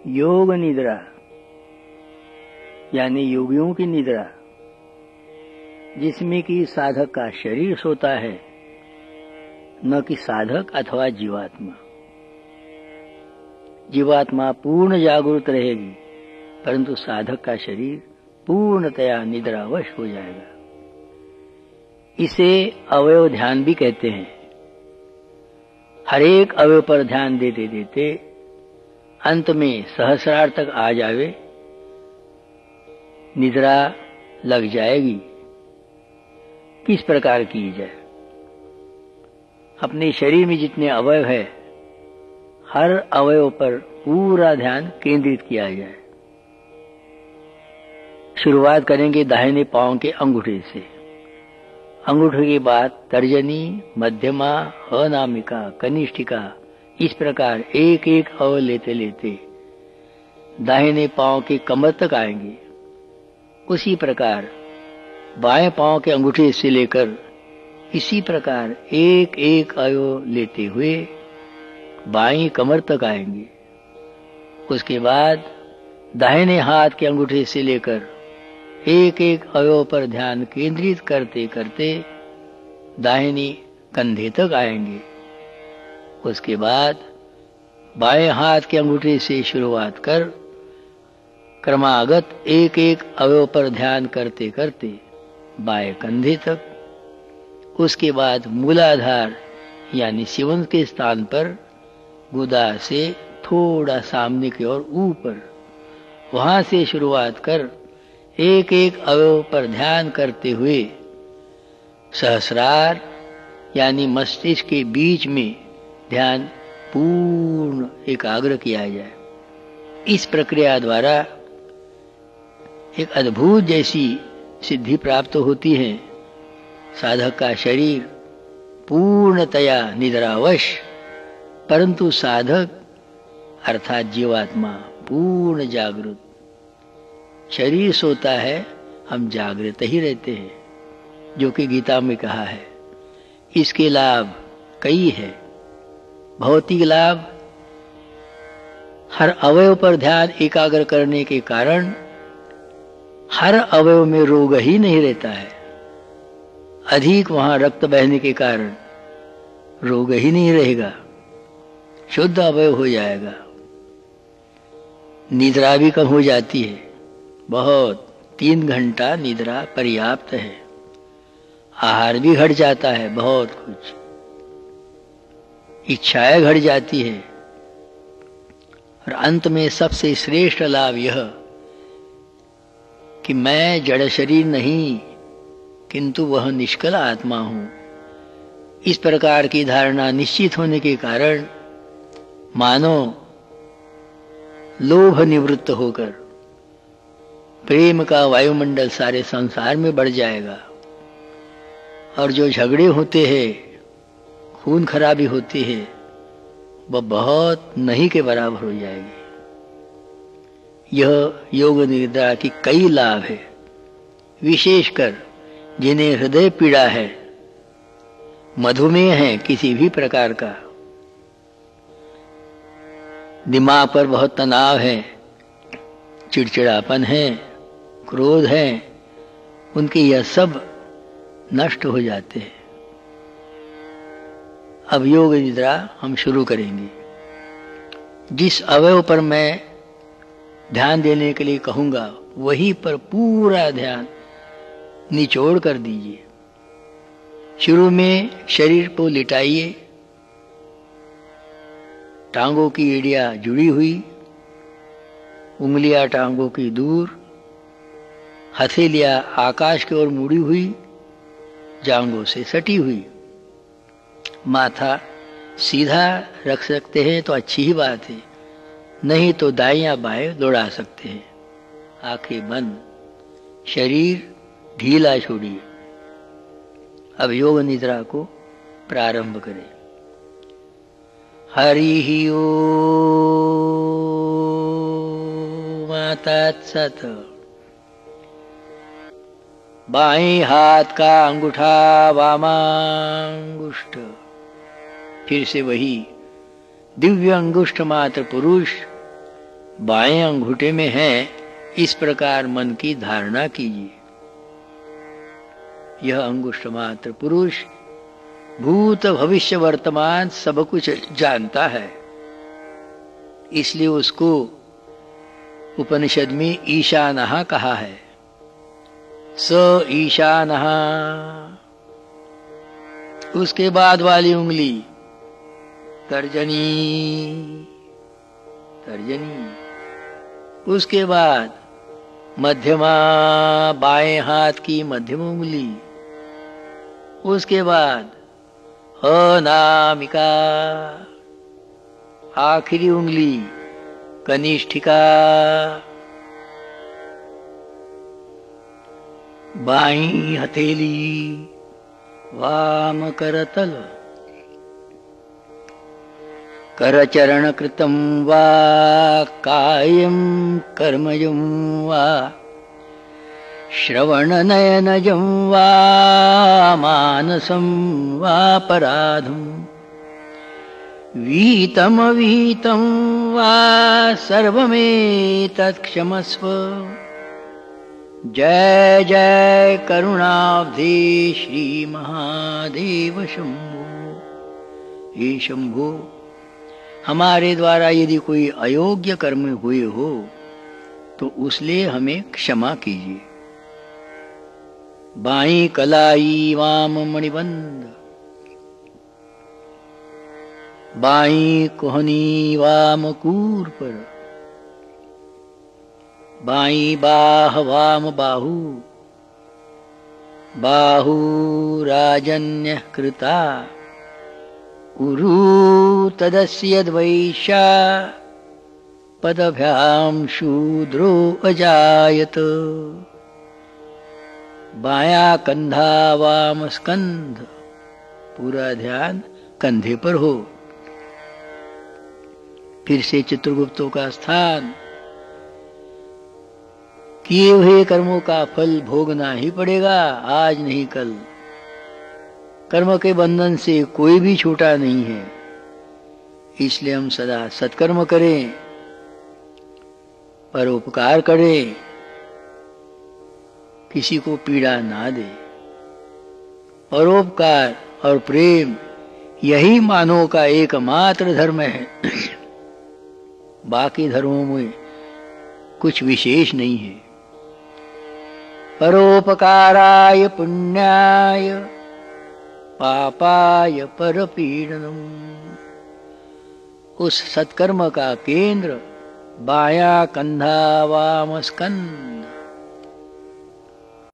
योग निद्रा यानी योगियों की निद्रा, जिसमें कि साधक का शरीर सोता है, न कि साधक अथवा जीवात्मा। जीवात्मा पूर्ण जागृत रहेगी, परंतु साधक का शरीर पूर्णतया निद्रावश हो जाएगा। इसे अवयव ध्यान भी कहते हैं। हर एक अवयव पर ध्यान देते देते अंत में सहस्रार तक आ जावे, निद्रा लग जाएगी। किस प्रकार की जाए? अपने शरीर में जितने अवयव है, हर अवयव पर पूरा ध्यान केंद्रित किया जाए। शुरुआत करेंगे दाहिने पांव के अंगूठे से। अंगूठे के बाद तर्जनी, मध्यमा, अनामिका, कनिष्ठिका, इस प्रकार एक एक अवयव लेते लेते दाहिने पांव के कमर तक आएंगे। उसी प्रकार बाएं पांव के अंगूठे से लेकर इसी प्रकार एक एक अवयव लेते हुए बाईं कमर तक आएंगे। उसके बाद दाहिने हाथ के अंगूठे से लेकर एक एक अवयव पर ध्यान केंद्रित करते करते दाहिनी कंधे तक आएंगे। उसके बाद बाएं हाथ के अंगूठे से शुरुआत कर क्रमागत एक एक अवयव पर ध्यान करते करते बाएं कंधे तक। उसके बाद मूलाधार यानी शिवन के स्थान पर गुदा से थोड़ा सामने की ओर ऊपर, वहां से शुरुआत कर एक एक अवयव पर ध्यान करते हुए सहस्रार यानी मस्तिष्क के बीच में ध्यान पूर्ण एकाग्र किया जाए। इस प्रक्रिया द्वारा एक अद्भुत जैसी सिद्धि प्राप्त होती है। साधक का शरीर पूर्णतया निद्रावश, परंतु साधक अर्थात जीवात्मा पूर्ण जागृत। शरीर सोता है, हम जागृत ही रहते हैं, जो कि गीता में कहा है। इसके लाभ कई है। भौतिक लाभ, हर अवयव पर ध्यान एकाग्र करने के कारण हर अवयव में रोग ही नहीं रहता है। अधिक वहां रक्त बहने के कारण रोग ही नहीं रहेगा, शुद्ध अवयव हो जाएगा। निद्रा भी कम हो जाती है बहुत, 3 घंटा निद्रा पर्याप्त है। आहार भी घट जाता है बहुत कुछ, इच्छाएं घट जाती है। और अंत में सबसे श्रेष्ठ लाभ यह कि मैं जड़ शरीर नहीं, किंतु वह निष्कल आत्मा हूं। इस प्रकार की धारणा निश्चित होने के कारण मानो लोभ निवृत्त होकर प्रेम का वायुमंडल सारे संसार में बढ़ जाएगा। और जो झगड़े होते हैं, खून खराबी होती है, वह बहुत नहीं के बराबर हो जाएगी। यह योग निद्रा की कई लाभ है। विशेषकर जिन्हें हृदय पीड़ा है, मधुमेह है किसी भी प्रकार का, दिमाग पर बहुत तनाव है, चिड़चिड़ापन है, क्रोध है, उनके यह सब नष्ट हो जाते हैं। अब योग निद्रा हम शुरू करेंगे। जिस अवयव पर मैं ध्यान देने के लिए कहूंगा, वहीं पर पूरा ध्यान निचोड़ कर दीजिए। शुरू में शरीर को लिटाइए, टांगों की एड़ियां जुड़ी हुई, उंगलियां टांगों की दूर, हथेलियां आकाश की ओर मुड़ी हुई, जांघों से सटी हुई। माथा सीधा रख सकते हैं तो अच्छी ही बात है, नहीं तो दाएं या बाएं दौड़ा सकते हैं। आंखें बंद, शरीर ढीला छोड़िए। अब योग निद्रा को प्रारंभ करें। हरि ओम तत्सत। बाएं हाथ का अंगूठा वामांगुष्ठ, फिर से वही दिव्य अंगुष्ठ मात्र पुरुष बाएं अंगूठे में है, इस प्रकार मन की धारणा कीजिए। यह अंगुष्ठ मात्र पुरुष भूत भविष्य वर्तमान सब कुछ जानता है, इसलिए उसको उपनिषद में ईशानः कहा है। स ईशानः। उसके बाद वाली उंगली तर्जनी, तर्जनी। उसके बाद मध्यमा, बाएं हाथ की मध्यम उंगली। उसके बाद अनामिका, आखिरी उंगली कनिष्ठिका। बाईं हथेली वाम करतल। करचरण कृतं वा कायं कर्मजं वा श्रवणनयनजं वा मानसं वापराधं वीतमवीतं वा सर्वमेतत् क्षमस्व। जय जय करुणाब्धे श्री महादेव शंभो। हे शंभो, हमारे द्वारा यदि कोई अयोग्य कर्म हुए हो तो उसलिए हमें क्षमा कीजिए। बाई कलाई वाम मणिबंध। बाई कोहनी वाम कूर पर। बाई बाह वाम बाहु। बाहु राजन्य कृता। उरु तदस्य द्वैषा पदभ्याम शूद्रो अजायत। बाया कंधा वाम स्कंध। पूरा ध्यान कंधे पर हो। फिर से चित्रगुप्तों का स्थान। किए हुए कर्मों का फल भोगना ही पड़ेगा, आज नहीं कल। कर्म के बंधन से कोई भी छूटा नहीं है, इसलिए हम सदा सत्कर्म करें, परोपकार करें, किसी को पीड़ा ना दे। परोपकार और प्रेम यही मानव का एकमात्र धर्म है। बाकी धर्मों में कुछ विशेष नहीं है। परोपकाराय पुण्याय पापाय परपीडनम। उस सत्कर्म का केंद्र बाया कंधा वाम स्कंध।